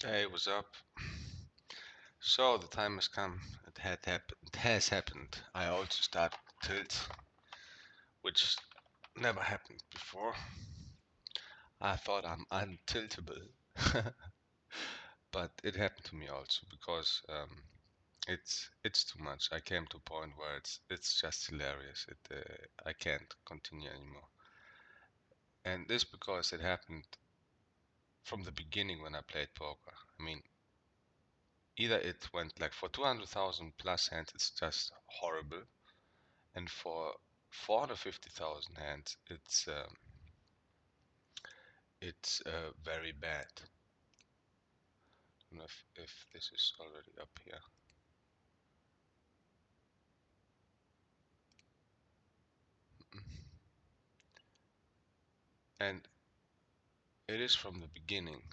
Hey, what's up? So the time has come. It has happened. I also start tilt, which never happened before. I thought I'm untiltable, but it happened to me also because it's too much. I came to a point where it's just hilarious. I can't continue anymore, and this because it happened from the beginning when I played poker. I mean, either it went like for 200,000 plus hands, it's just horrible. And for 450,000 hands, it's very bad. I don't know if this is already up here. And it is from the beginning.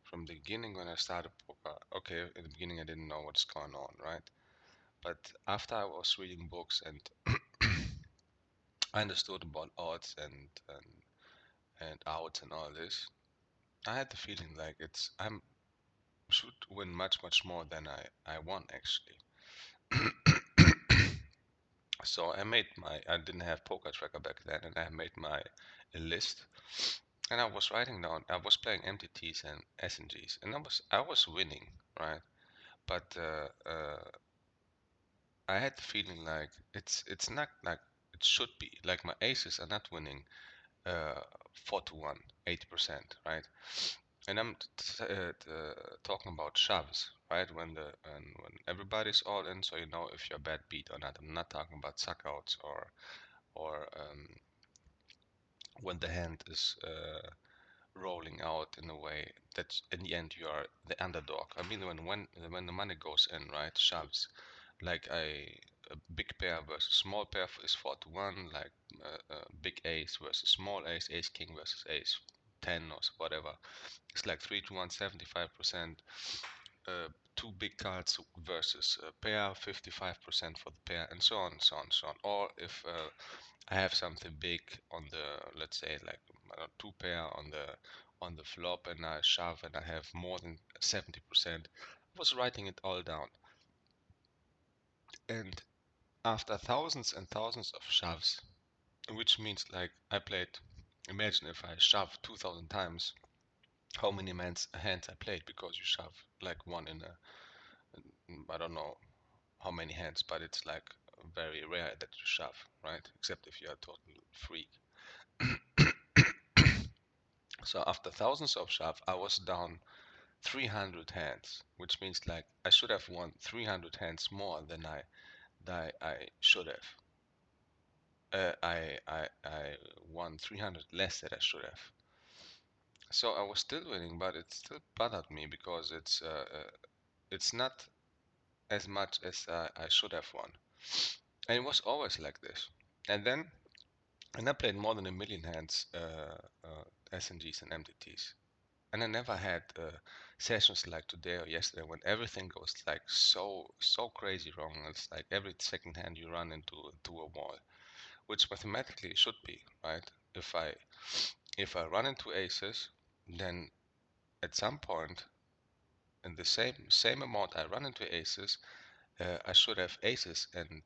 From the beginning when I started poker, okay, in the beginning I didn't know what's going on, right? But after I was reading books and I understood about odds and outs and all this, I had the feeling like I'm should win much more than I won actually. So I didn't have Poker Tracker back then, and I made my a list, and I was writing down. I was playing MTTs and SNGs, and I was winning, right? But I had the feeling like it's not like it should be. Like my aces are not winning 4-1, 80%, right? And I'm talking about shoves, right? When everybody's all in, so you know if you're bad beat or not. I'm not talking about suckouts or when the hand is rolling out in a way that in the end you are the underdog. I mean when the money goes in, right? Shoves like a big pair versus small pair is 4-1, like big ace versus small ace, ace king versus ace 10 or whatever. It's like 3-1, 75%. Two big cards versus a pair, 55% for the pair, and so on, so on, so on. Or if I have something big on the, let's say like two pair on the flop, and I shove and I have more than 70%. I was writing it all down, and after thousands and thousands of shoves, which means like I played. Imagine if I shove 2,000 times, how many hands I played because you shove like one in a, I don't know how many hands, but it's like very rare that you shove, right? Except if you're a total freak. So after thousands of shove, I was down 300 hands, which means like I should have won 300 hands more than I should have. I won 300 less than I should have. So I was still winning, but it still bothered me because it's not as much as I should have won. And it was always like this. And then, and I played more than a million hands, SNGs and MTTs. And I never had sessions like today or yesterday when everything goes like so crazy wrong. It's like every second hand you run into a wall, which mathematically should be, right? If I run into aces, then at some point in the same amount I run into aces, I should have aces and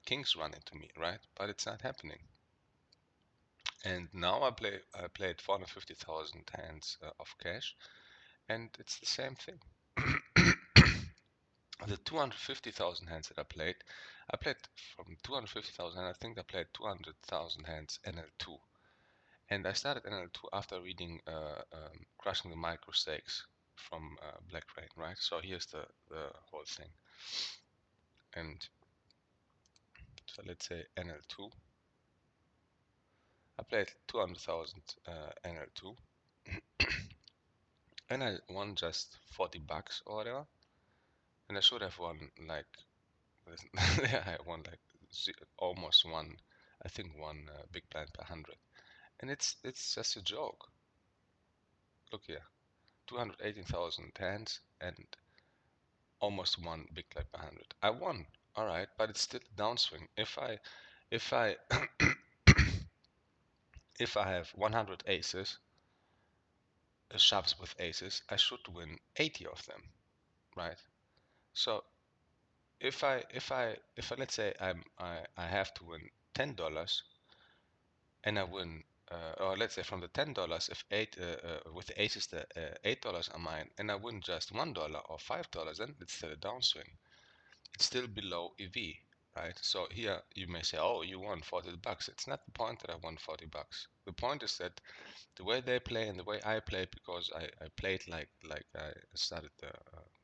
kings run into me, right? But it's not happening. And now I played 450,000 hands of cash, and it's the same thing. The 250,000 hands that I played from 250,000, and I think I played 200,000 hands NL2. And I started NL2 after reading Crushing the Micro Stakes from Black Rain, right? So here's the whole thing. And so let's say NL2. I played 200,000 NL2, and I won just 40 bucks or whatever. And I should have won like, I won like almost one, I think one big blind per 100. And it's just a joke. Look here, 218,000 hands and almost one big blind per 100. I won, all right, but it's still a downswing. If I if I have 100 aces, shoves with aces, I should win 80 of them, right? So if I let's say I have to win $10 and I win, or let's say from the $10, if eight with the aces, the $8 are mine, and I win just $1 or $5, then it's still a downswing. It's still below EV, right? So here you may say, oh, you won $40. It's not the point that I won $40. The point is that the way they play and the way I play, because I played like I started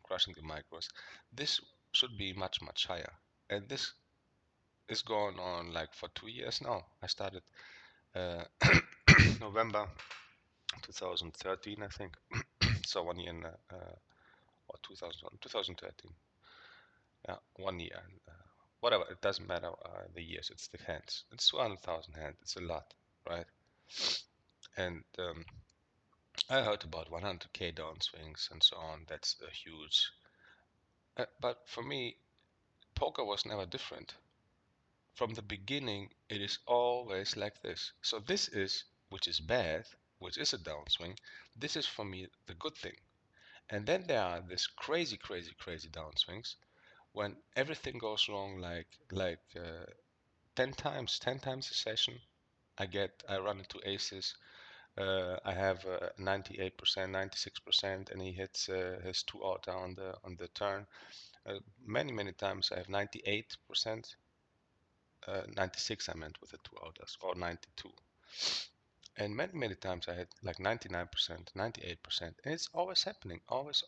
crushing the micros, this should be much higher. And this is going on like for 2 years now. I started uh, November 2013, I think. So 1 year or 2013. Yeah, 1 year. Whatever, it doesn't matter the years, it's the hands. It's 200,000 hands, it's a lot, right? And I heard about 100k downswings and so on. That's a huge. But for me, poker was never different. From the beginning, it is always like this. So this is, which is bad, which is a downswing. This is for me the good thing. And then there are this crazy downswings when everything goes wrong, like 10 times a session. I run into aces. I have 98%, 96%, and he hits his two outer on the turn. Many times I have 98%, 96 I meant with the two outers, or 92. And many times I had like 99%, 98%, and it's always happening, always.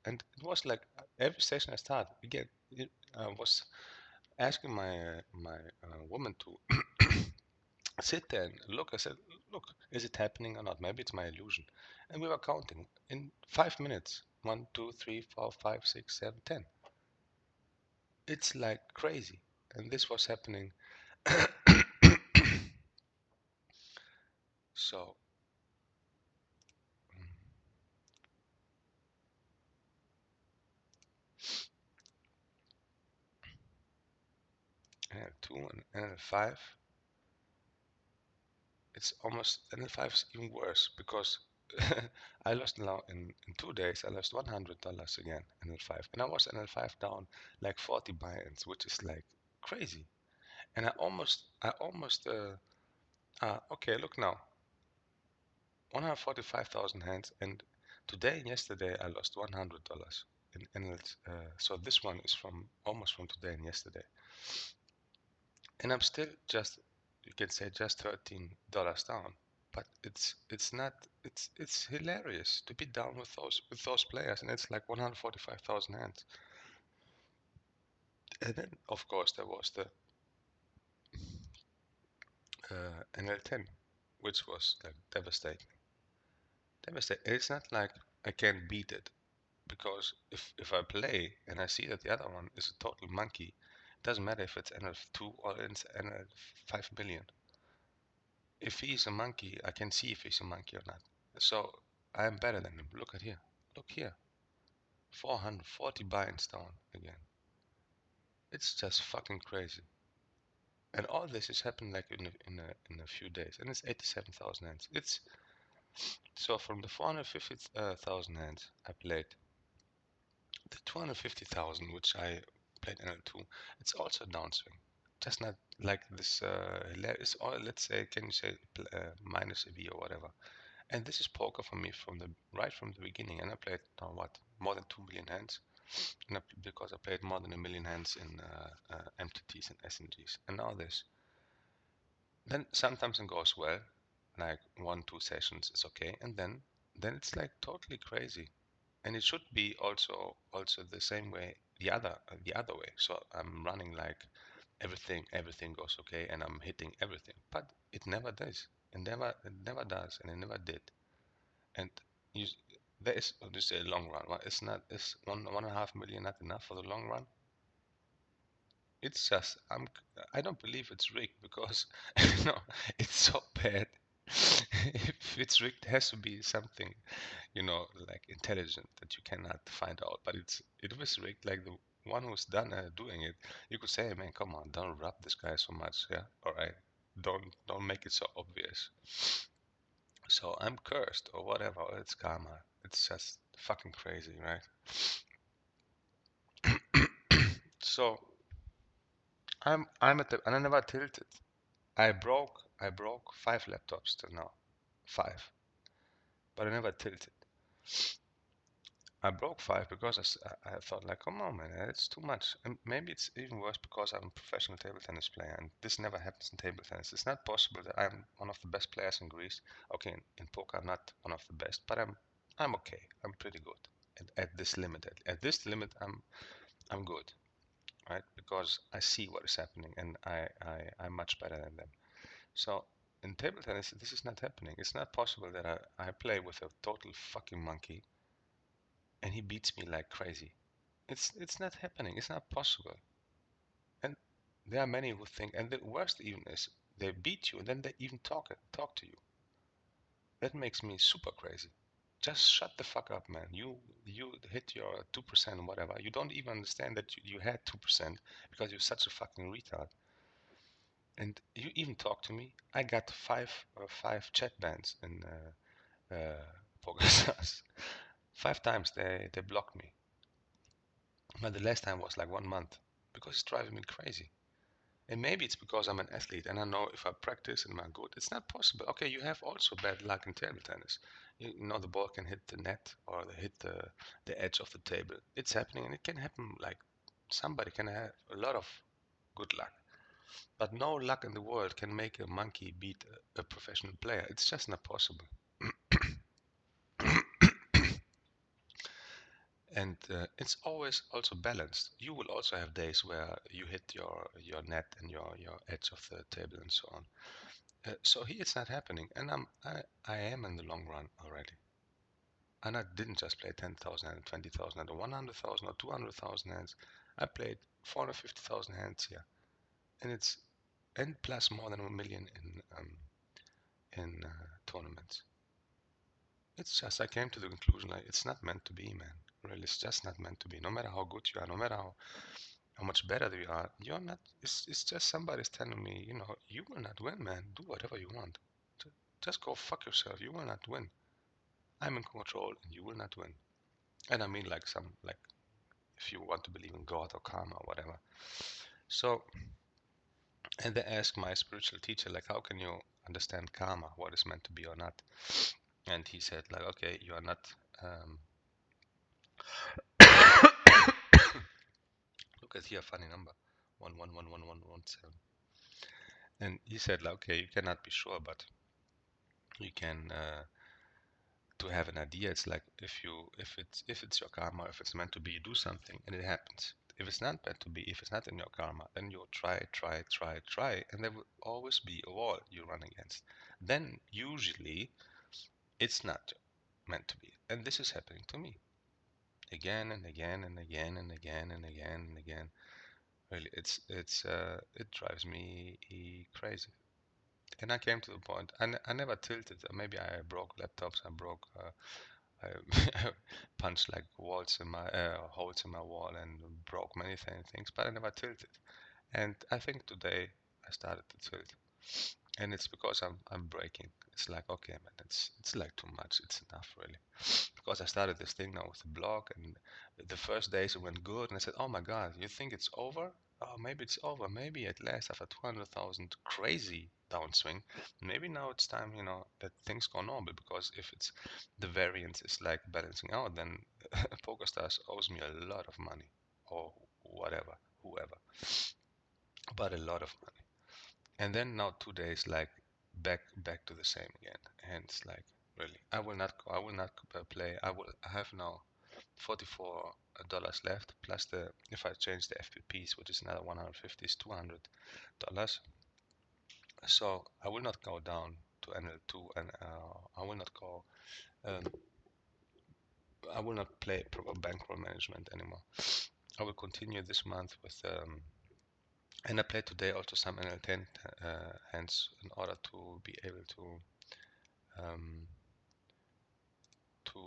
And it was like every session I start again. I was asking my woman to sit there and look. I said, look, is it happening or not? Maybe it's my illusion. And we were counting in 5 minutes. 1, 2, 3, 4, 5, 6, 7, 10. It's like crazy. And this was happening. So, two and 5. It's almost, and 5 is even worse because I lost now in 2 days. I lost $100 again in L5, and I was in L5 down like 40 buy-ins, which is like crazy. And okay, look now, 145,000 hands, and today and yesterday I lost $100 in so this one is from almost from today and yesterday, and I'm still just, you can say, just $13 down. But it's not, it's hilarious to be down with those players, and it's like 145,000 hands. And then of course there was the NL10, which was like devastating. It's not like I can't beat it, because if I play and I see that the other one is a total monkey, it doesn't matter if it's NL2 or it's NL 5 million. If he's a monkey, I can see if he's a monkey or not. So I'm better than him. Look at here. Look here. 440 binds down again. It's just fucking crazy. And all this is happening like in a few days, and it's 87,000 hands. It's so from the 450,000 hands I played, the 250,000 which I played NL2, it's also a downswing. Just not like this hilarious, or let's say, can you say minus a V or whatever. And this is poker for me from the right from the beginning. And I played what, more than 2 million hands, and because I played more than 1 million hands in MTTs and SNGs. And now this. Then sometimes it goes well, like 1, 2 sessions is okay, and then it's like totally crazy. And it should be also the same way, the other way. So I'm running like everything goes okay, and I'm hitting everything, but it never does. It never does, and it never did. And you, there is, this is a long run. It's not, is 1.5 million not enough for the long run? It's just, I don't believe it's rigged, because it's so bad. If it's rigged, it has to be something, like intelligent that you cannot find out. But it was rigged, like the one who's done doing it. You could say, man, come on, don't rub this guy so much, yeah. All right, don't make it so obvious. So I'm cursed or whatever. It's karma. It's just fucking crazy, right? So I'm at the and I never tilted. I broke 5 laptops till now. 5. But I never tilted. I broke 5 because I thought like, come on man, it's too much. And maybe it's even worse because I'm a professional table tennis player and this never happens in table tennis. It's not possible that I'm one of the best players in Greece. Okay, in poker I'm not one of the best, but I'm okay. I'm pretty good at this limit. At this limit I'm good, right? Because I see what is happening and I'm much better than them. So in table tennis, this is not happening. It's not possible that I play with a total fucking monkey and he beats me like crazy. It's not happening. It's not possible. And there are many who think, and the worst even is they beat you and then they even talk to you. That makes me super crazy. Just shut the fuck up, man. You hit your 2% whatever. You don't even understand that you had 2% because you're such a fucking retard. And you even talk to me. I got five chat bans in PokerStars. 5 times they blocked me. But the last time was like 1 month because it's driving me crazy. And maybe it's because I'm an athlete and I know if I practice and I'm good, it's not possible. Okay, you have also bad luck in table tennis. You know the ball can hit the net or hit the edge of the table. It's happening and it can happen like somebody can have a lot of good luck. But no luck in the world can make a monkey beat a professional player. It's just not possible. And it's always also balanced. You will also have days where you hit your net and your edge of the table and so on. So here it's not happening, and I am in the long run already. And I didn't just play 10,000 and 20,000 and 100,000 or 200,000 hands. I played 450,000 hands here, and it's and plus more than 1 million in tournaments. It's just I came to the conclusion like it's not meant to be, man. Really, it's just not meant to be. No matter how good you are, no matter how much better you are, you're not. It's just somebody's telling me, you will not win, man. Do whatever you want. Just go fuck yourself. You will not win. I'm in control, and you will not win. And I mean like if you want to believe in God or karma or whatever. So, and they asked my spiritual teacher like, how can you understand karma, what is meant to be or not? And he said like, okay, you are not. Look at here, funny number, 11111117. And he said like, okay, you cannot be sure, but you can to have an idea. It's like if it's your karma, if it's meant to be, you do something and it happens. If it's not meant to be, if it's not in your karma, then you try, and there will always be a wall you run against. Then usually it's not meant to be, and this is happening to me again and again and again and again and again and again. Really, it drives me crazy. And I came to the point. I never tilted. Maybe I broke laptops. I broke. I punched like walls in my holes in my wall and broke many things, but I never tilted. And I think today I started to tilt, and it's because I'm breaking. It's like okay, man, it's like too much. It's enough, really. Because I started this thing now with the blog, and the first days it went good, and I said, oh my God, you think it's over? Oh, maybe it's over. Maybe at last after 200,000 crazy downswing, maybe now it's time, that things go normal. Because if it's the variance is like balancing out, then PokerStars owes me a lot of money, or whatever, whoever, but a lot of money. And then now 2 days like back to the same again, and it's like really, I will not play. I have now $44 left, plus the if I change the FPPs, which is another 150, is $200. So I will not go down to NL2, and um, I will not play proper bankroll management anymore. I will continue this month with and I played today also some NL10 hands in order to be able um, to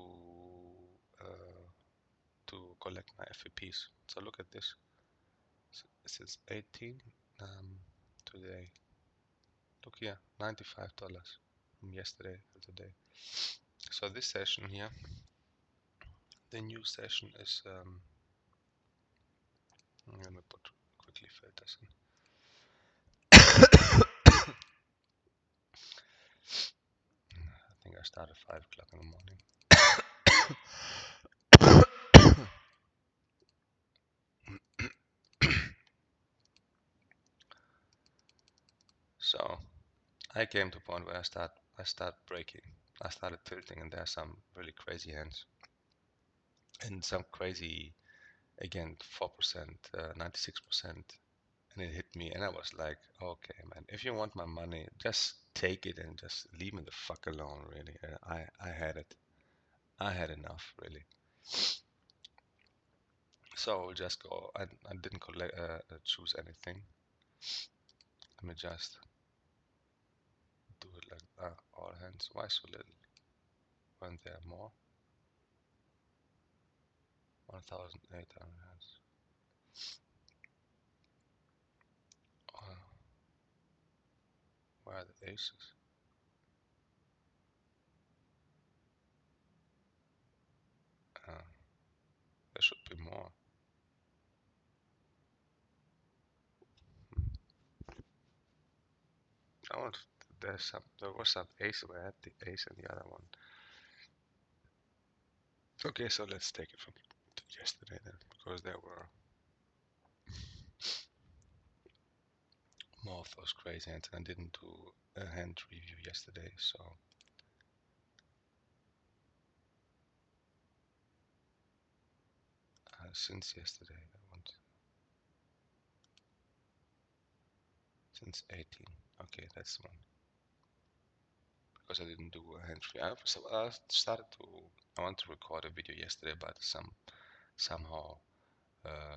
uh, to collect my FAPs. So look at this. This is 18 today. Look here, $95. from yesterday to today. So this session here, the new session is, let me put quickly filters in. I think I start at 5 o'clock in the morning. So I came to a point where I start breaking. I started tilting, and there are some really crazy hands, and some crazy, again, 4%, 96%, and it hit me, and I was like, okay, man, if you want my money, just take it and just leave me the fuck alone, really. I had it. I had enough, really. So I'll just go. I didn't choose anything. Let me just do it like all hands. Why so little? Weren't there more? 1,800 hands. Where are the aces? There should be more. Oh, there was some ace where I had the ace and the other one. Okay, so let's take it from yesterday then, because there were more of those crazy hands, and I didn't do a hand review yesterday, so since yesterday, since 18. Okay, that's the one. Because I didn't do a hand review. I want to record a video yesterday, but somehow uh,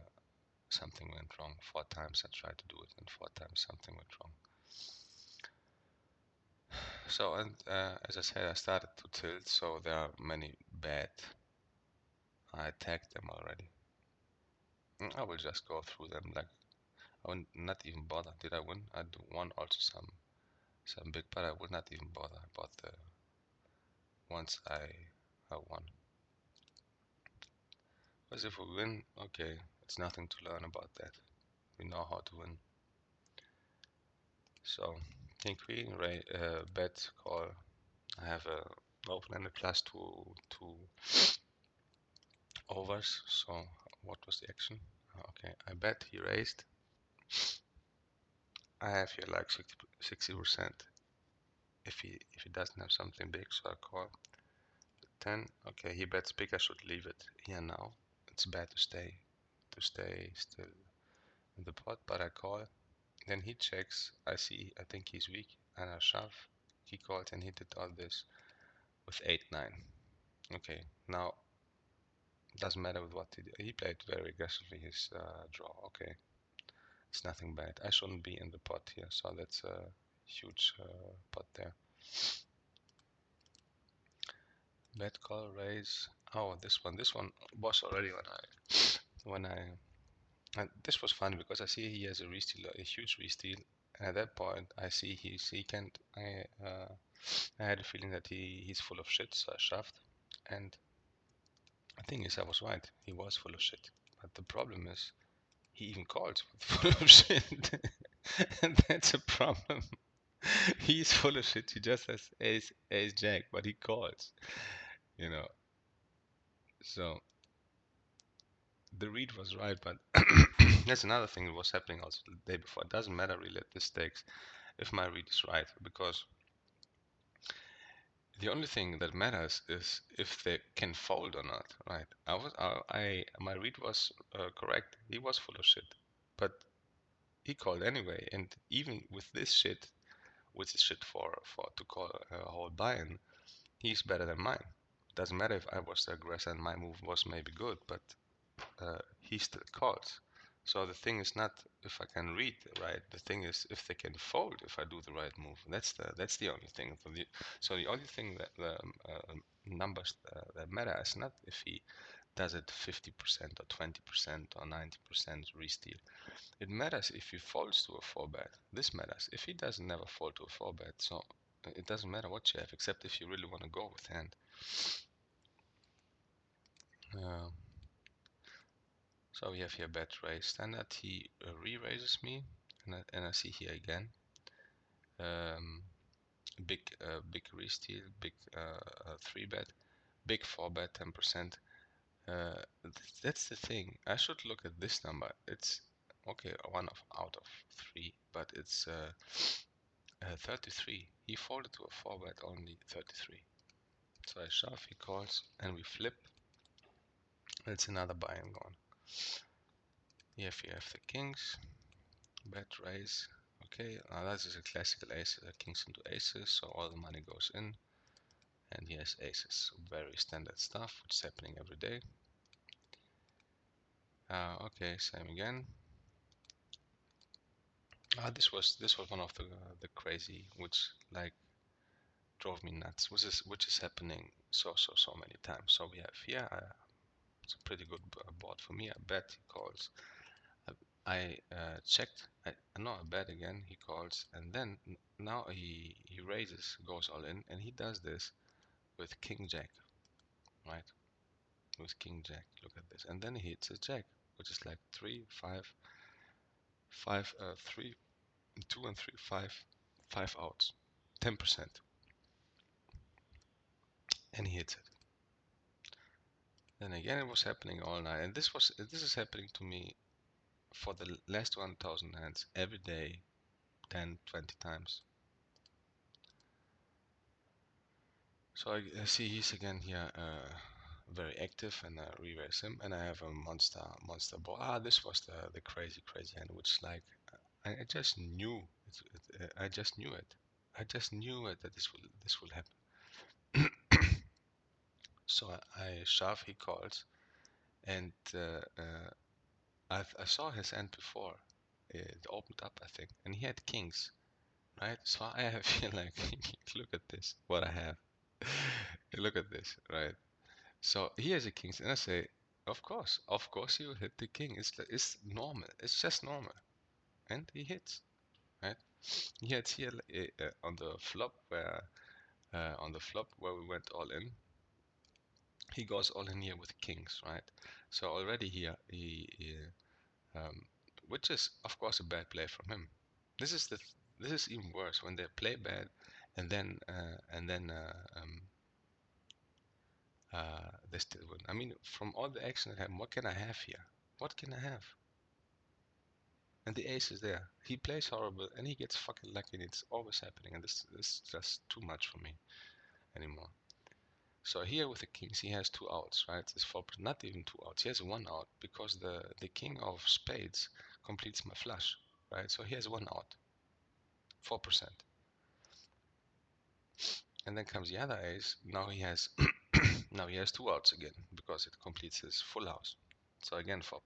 something went wrong. 4 times I tried to do it, and 4 times something went wrong. So, and as I said, I started to tilt, so there are many bad. I tagged them already. I will just go through them. Like, I will not even bother. Did I win? I won also some big, but I would not even bother. I bought the once I won. Because if we win, okay, it's nothing to learn about that. We know how to win. So, king queen, bet, call. I have a open-ended plus two overs. So, what was the action? Okay, I bet he raised. I have here like 60%. If he doesn't have something big, so I call. 10. Okay, he bets big. I should leave it here now. It's bad to stay still in the pot, but I call. Then he checks. I think he's weak, and I shove. He called, and he did all this with 8-9. Okay, now doesn't matter with what he did. He played very aggressively his draw. Okay, it's nothing bad. I shouldn't be in the pot here, so that's a huge pot there. Bet, call, raise. Oh, this one was already when I and this was funny because I see he has a resteal, a huge resteal, and at that point I see he can't. I had a feeling that he's full of shit, so I shoved, and the thing is I was right. He was full of shit, but the problem is he even calls with full of shit, and that's a problem. He's full of shit. He just has ace jack, but he calls, you know. So the read was right, but that's another thing that was happening also the day before. It doesn't matter really at this stakes if my read is right, because the only thing that matters is if they can fold or not, right? My read was correct. He was full of shit, but he called anyway. And even with this shit, which is shit for to call a whole buy-in, he's better than mine. Doesn't matter if I was the aggressor and my move was maybe good, but he still calls. So the thing is not if I can read right. The thing is if they can fold if I do the right move. That's the only thing. So the only thing that the numbers that matter is not if he does it 50% or 20% or 90% re-steal. It matters if he folds to a 4-bet. This matters. If he doesn't never fold to a 4-bet, so It doesn't matter what you have, except if you really want to go with hand. So we have here bet raise standard. He re-raises me, and I see here again big re-steal, big 3-bet, big 4-bet 10%. That's the thing. I should look at this number. It's okay, out of 3, but it's 33. He folded to a 4-bet only 33. So I shove, he calls, and we flip. It's another buy and gone. Here you have the kings, bet raise. Okay, this is a classical ace, kings into aces, so all the money goes in. And he has aces, so very standard stuff, which is happening every day. Okay, same again. This was one of the crazy, which like drove me nuts, which is happening so many times. So we have here, it's a pretty good board for me. I bet, he calls. I checked. I bet again. He calls, and then now he raises, goes all in, and he does this with king jack, right? With king jack. Look at this, and then he hits a jack, which is like 3, 5, 3, 2 and 3, 5 outs, 10%, and he hits it. Then again, it was happening all night, and this is happening to me for the last 1,000 hands every day, 10, 20 times. So I see he's again here very active, and I re-raise him, and I have a monster ball. This was the crazy hand, which like I just knew it, I just knew it. I just knew it that this will happen. So I shove, he calls, and I saw his hand before. It opened up, I think, and he had kings, right? So I feel like, look at this, what I have. Look at this, right? So he has a king, and I say, of course you hit the king. It's normal. It's just normal, and he hits, right? He hits here on the flop where we went all in. He goes all in here with kings, right? So already here which is of course a bad play from him. This is even worse when they play bad, and then they still win. I mean, from all the action that happened, what can I have here? What can I have? And the ace is there. He plays horrible, and he gets fucking lucky, and it's always happening. And this is just too much for me anymore. So here with the kings, he has 2 outs, right? It's 4, not even 2 outs. He has 1 out because the king of spades completes my flush, right? So he has 1 out, 4%. And then comes the other ace. Now he has 2 outs again because it completes his full house. So again 4%,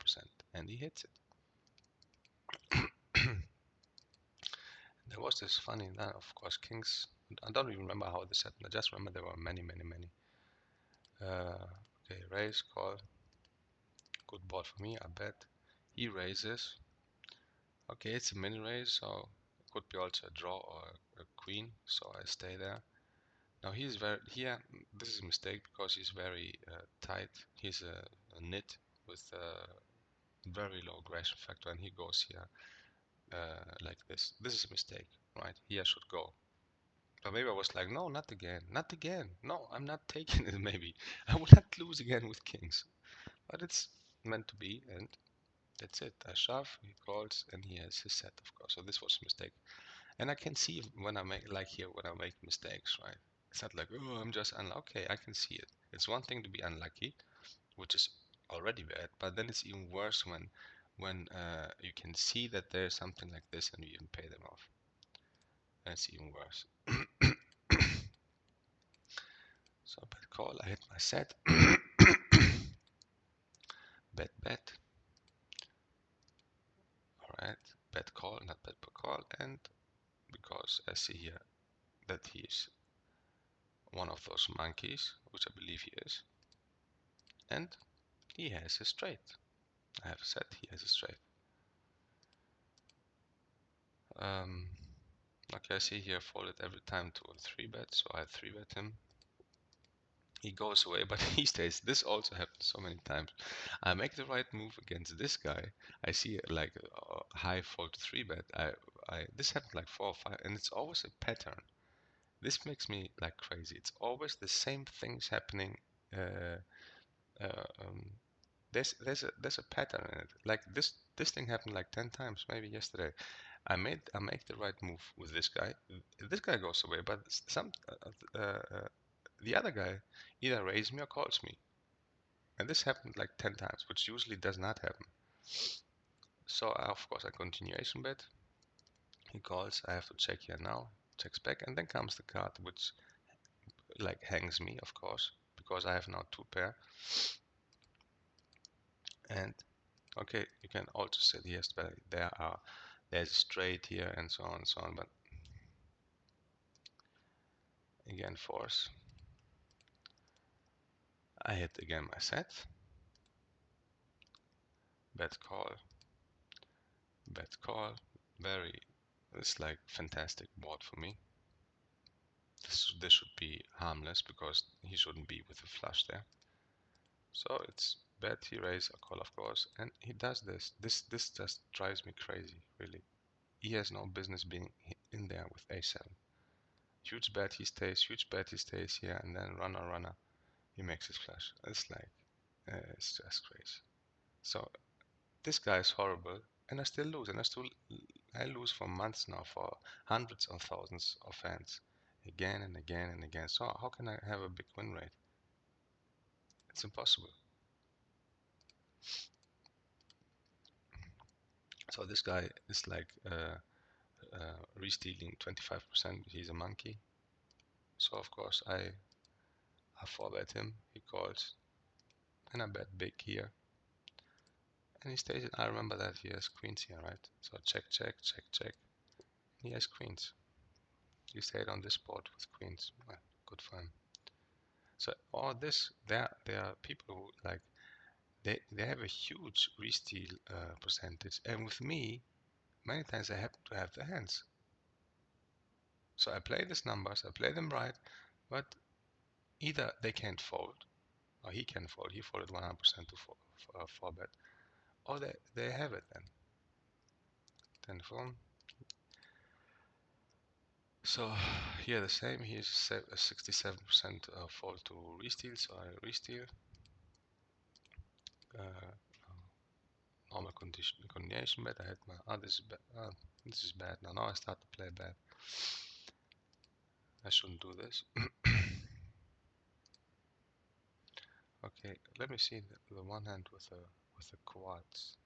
and he hits it. There was this funny, of course, kings. I don't even remember how this happened. I just remember there were many. Okay, raise, call. Good board for me, I bet. He raises. Okay, it's a mini raise, so it could be also a draw or a queen. So I stay there. Now he's very here. This is a mistake because he's very tight. He's a nit with a very low aggression factor, and he goes here like this. This is a mistake, right? Here should go. But maybe I was like, no, not again, not again. No, I'm not taking it. Maybe I will not lose again with kings. But it's meant to be, and that's it. I shove, he calls, and he has his set, of course. So this was a mistake. And I can see when I make, like here, when I make mistakes, right? It's not like, oh, I'm just unlucky. Okay, I can see it. It's one thing to be unlucky, which is already bad, but then it's even worse when you can see that there's something like this and you even pay them off. That's even worse. So bet call, I hit my set. Bet. Alright, bet call, not bet per call, and because I see here that he's one of those monkeys, which I believe he is, and he has a straight. I have said he has a straight. Okay, I see here folded every time to a 3-bet, so I 3-bet him. He goes away, but he stays. This also happens so many times. I make the right move against this guy. I see like a high fold 3-bet. This happened like 4 or 5, and it's always a pattern. This makes me like crazy. It's always the same things happening. Uh, uh, um, there's a pattern in it. Like this thing happened like 10 times, maybe yesterday. I make the right move with this guy. This guy goes away, but the other guy either raises me or calls me, and this happened like 10 times, which usually does not happen. So of course I continuation bet. He calls. I have to check here now. Checks back, and then comes the card which like hangs me, of course, because I have now 2 pair. And okay, you can also say yes, but there's a straight here and so on and so on. But again, force. I hit again my set. Bet call. Bet call. It's like fantastic board for me. This should be harmless because he shouldn't be with a flush there. So it's bet, he raise, a call of course, and he does this. This just drives me crazy, really. He has no business being in there with a7. Huge bet, he stays. Huge bet, he stays here, and then runner, he makes his flush. It's like, it's just crazy. So this guy is horrible, and I still lose, and I lose for months now, for hundreds of thousands of hands, again and again and again. So how can I have a big win rate? It's impossible. So this guy is like re-stealing 25%. He's a monkey. So of course I 4-bet him. He calls, and I bet big here. And he stays it. I remember that he has queens here, right? So check, check, check, check. He has queens. He stayed on this board with queens. Well, good for him. So all this, there are people who like they have a huge re-steal percentage, and with me, many times I happen to have the hands. So I play these numbers, I play them right, but either they can't fold, or he can fold. He folded 100% to 4-bet, or they have it then. 10 4. So here the same. Here's 67% fold to re-steal, so I re-steal. Normal continuation bet. I had my this is bad. This is bad. Now I start to play bad. I shouldn't do this. Okay, let me see the one hand with the quads.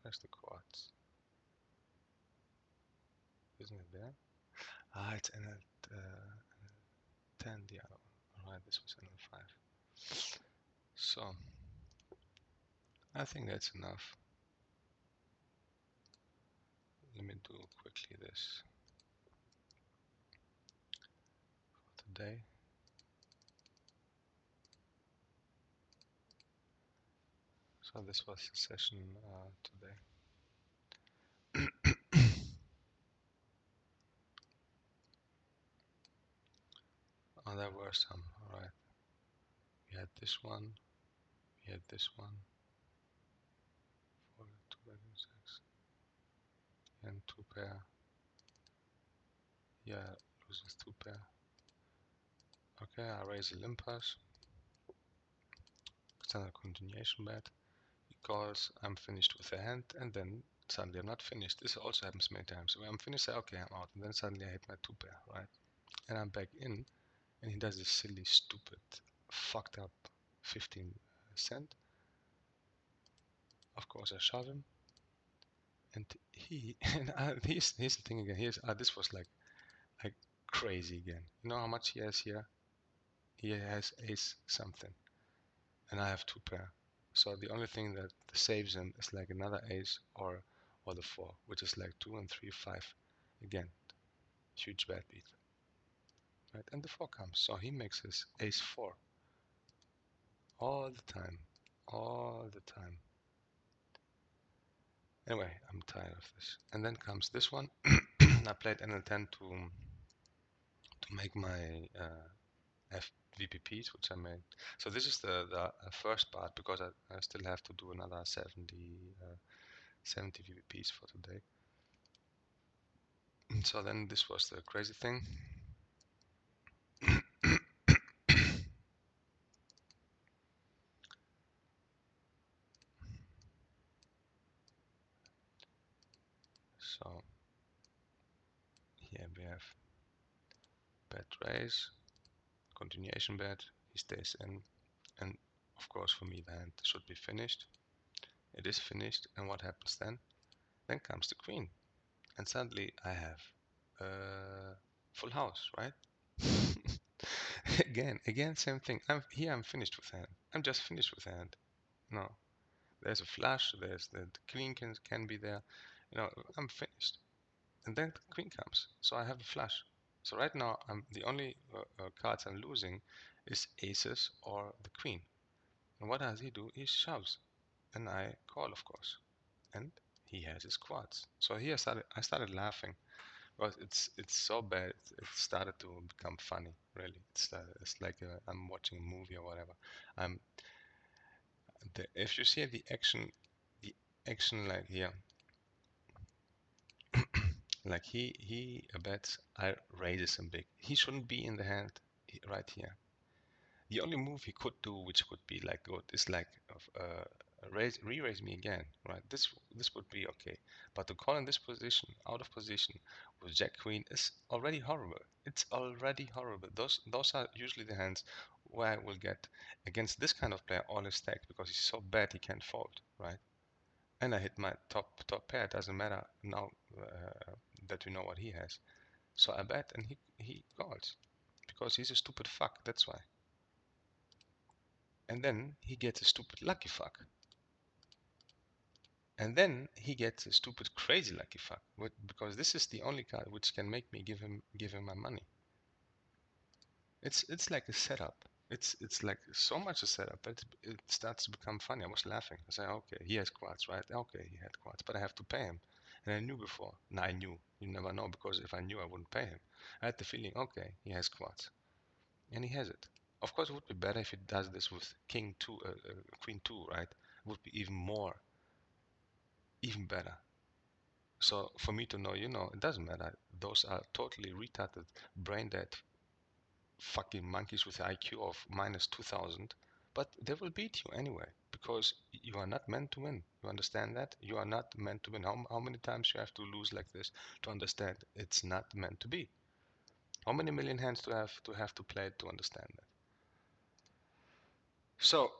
Where's the quads? Isn't it there? Ah, it's in at 10. The other one. Alright, this was in at 5. So I think that's enough. Let me do quickly this for today. So this was the session today. Oh, there were some. Alright. We had this one. We had this one. 4, 2 bedroom 6. And 2 pair. Yeah, loses 2 pair. Okay, I raise a limp pass. Standard continuation bet. He calls, I'm finished with the hand, and then suddenly I'm not finished. This also happens many times. When I'm finished, I say, okay, I'm out. And then suddenly I hit my 2 pair, right? And I'm back in, and he does this silly, stupid, fucked up 15 cent. Of course, I shove him. And here's the thing again. This was like crazy again. You know how much he has here? He has ace something, and I have 2 pair. So the only thing that saves him is like another ace or the 4, which is like 2 and 3, 5. Again, huge bad beat. Right, and the 4 comes, so he makes his ace 4 all the time, all the time. Anyway, I'm tired of this. And then comes this one. I played NL10 to make my VPPs, which I made. So this is the first part, because I still have to do another 70 VPPs for today. So then this was the crazy thing. So here we have bet raise, continuation bet, he stays in, and of course for me the hand should be finished. It is finished, and what happens then? Then comes the queen, and suddenly I have full house, right? again, same thing. I'm finished with hand. I'm just finished with hand. No, there's a flush. There's the queen can be there. You know, I'm finished. And then the queen comes, so I have a flush. So right now, the only cards I'm losing is aces or the queen. And what does he do? He shoves, and I call, of course. And he has his quads. So here I started laughing. Well, it's so bad. It started to become funny. Really, it's like I'm watching a movie or whatever. Um, if you see the action like here, like he bets, I raises him big. He shouldn't be in the hand right here. The only move he could do, which would be like good, is like re-raise me again, right? This would be okay, but to call in this position, out of position, with Jack Queen is already horrible. It's already horrible. Those are usually the hands where I will get against this kind of player all his stack, because he's so bad he can't fold, right? And I hit my top pair. It doesn't matter now that we know what he has. So I bet, and he calls because he's a stupid fuck. That's why. And then he gets a stupid lucky fuck. And then he gets a stupid crazy lucky fuck, because this is the only card which can make me give him my money. It's like a setup. It's like so much a setup that it starts to become funny. I was laughing. I say, okay, he has quads, right? Okay, he had quads, but I have to pay him. And I knew before. No, I knew. You never know, because if I knew, I wouldn't pay him. I had the feeling, okay, he has quads, and he has it. Of course, it would be better if he does this with king two, queen two, right? It would be even better. So for me to know, it doesn't matter. Those are totally retarded, brain dead fucking monkeys with IQ of minus 2000, but they will beat you anyway, because you are not meant to win. You understand that? You are not meant to win. How many times you have to lose like this to understand it's not meant to be? How many million hands to play to understand that? So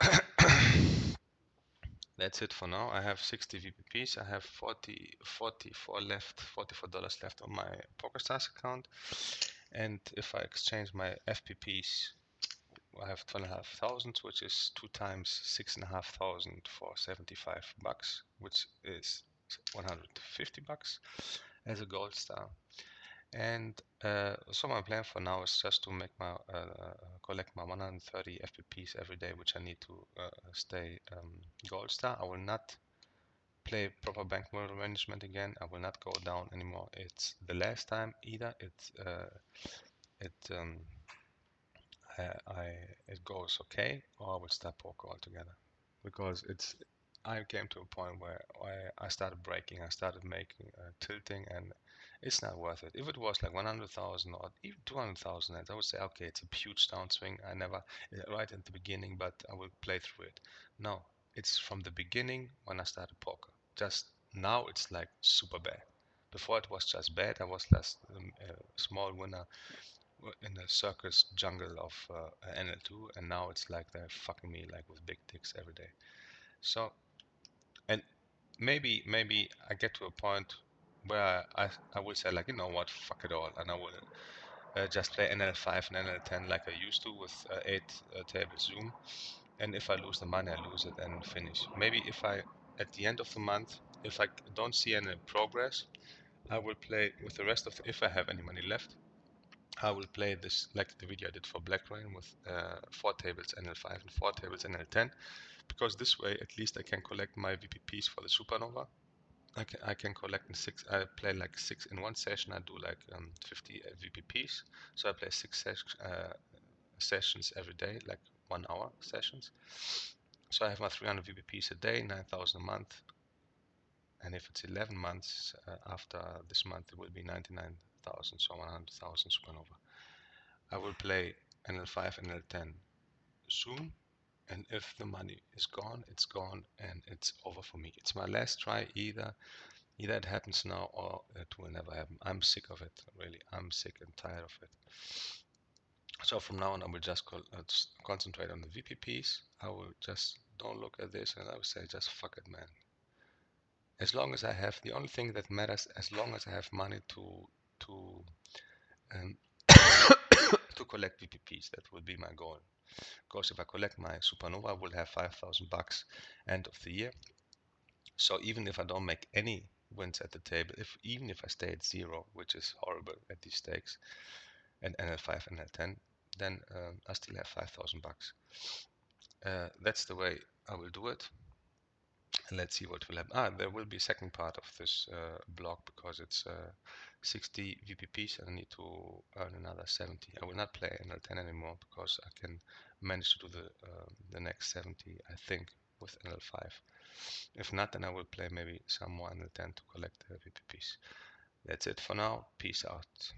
that's it for now. I have 60 VPPs. I have 44 left, $44 left on my PokerStars account. And if I exchange my FPPs, I have 12,500, which is 2 times 6,500 for 75 bucks, which is 150 bucks as a gold star. And so my plan for now is just to make my collect my 130 FPPs every day, which I need to stay gold star. I will not play proper bankroll management again. I will not go down anymore. It's the last time either. It I it goes okay, or I will stop poker altogether, because I came to a point where I started breaking. I started making tilting, and it's not worth it. If it was like 100,000 or even 200,000, I would say okay, it's a huge downswing. I never right at the beginning, but I will play through it. No, it's from the beginning when I started poker. Just now it's like super bad. Before it was just bad. I was less a small winner in the circus jungle of NL2, and now it's like they're fucking me like with big dicks every day. So, and maybe I get to a point where I will say like, you know what, fuck it all, and I will just play NL5 and NL10 like I used to with 8 table zoom, and if I lose the money, I lose it and finish. Maybe if I at the end of the month, if I don't see any progress, I will play with the rest of if I have any money left, I will play this like the video I did for Black Rain with 4 tables NL5 and 4 tables NL10, because this way at least I can collect my VPPs for the Supernova, I can collect in six. I play like six in one session. I do like 50 VPPs. So I play sessions every day, like 1 hour sessions. So I have my 300 VPPs a day, 9,000 a month. And if it's 11 months after this month, it will be 99,000, so 100,000 supernova. I will play NL5 and NL10 soon. And if the money is gone, it's gone and it's over for me. It's my last try. Either it happens now or it will never happen. I'm sick of it, really. I'm sick and tired of it. So from now on, I will just concentrate on the VPPs. I will just don't look at this, and I will say just fuck it, man. As long as I have, the only thing that matters, as long as I have money to um, to collect VPPs, that will be my goal. Because if I collect my supernova, I will have 5,000 bucks end of the year. So even if I don't make any wins at the table, even if I stay at zero, which is horrible at these stakes, and NL5 and NL10, then I still have 5,000 bucks. That's the way I will do it. And let's see what will happen. There will be a second part of this block because it's 60 VPPs and I need to earn another 70. I will not play NL10 anymore because I can manage to do the next 70, I think, with NL5. If not, then I will play maybe some more NL10 to collect the VPPs. That's it for now. Peace out.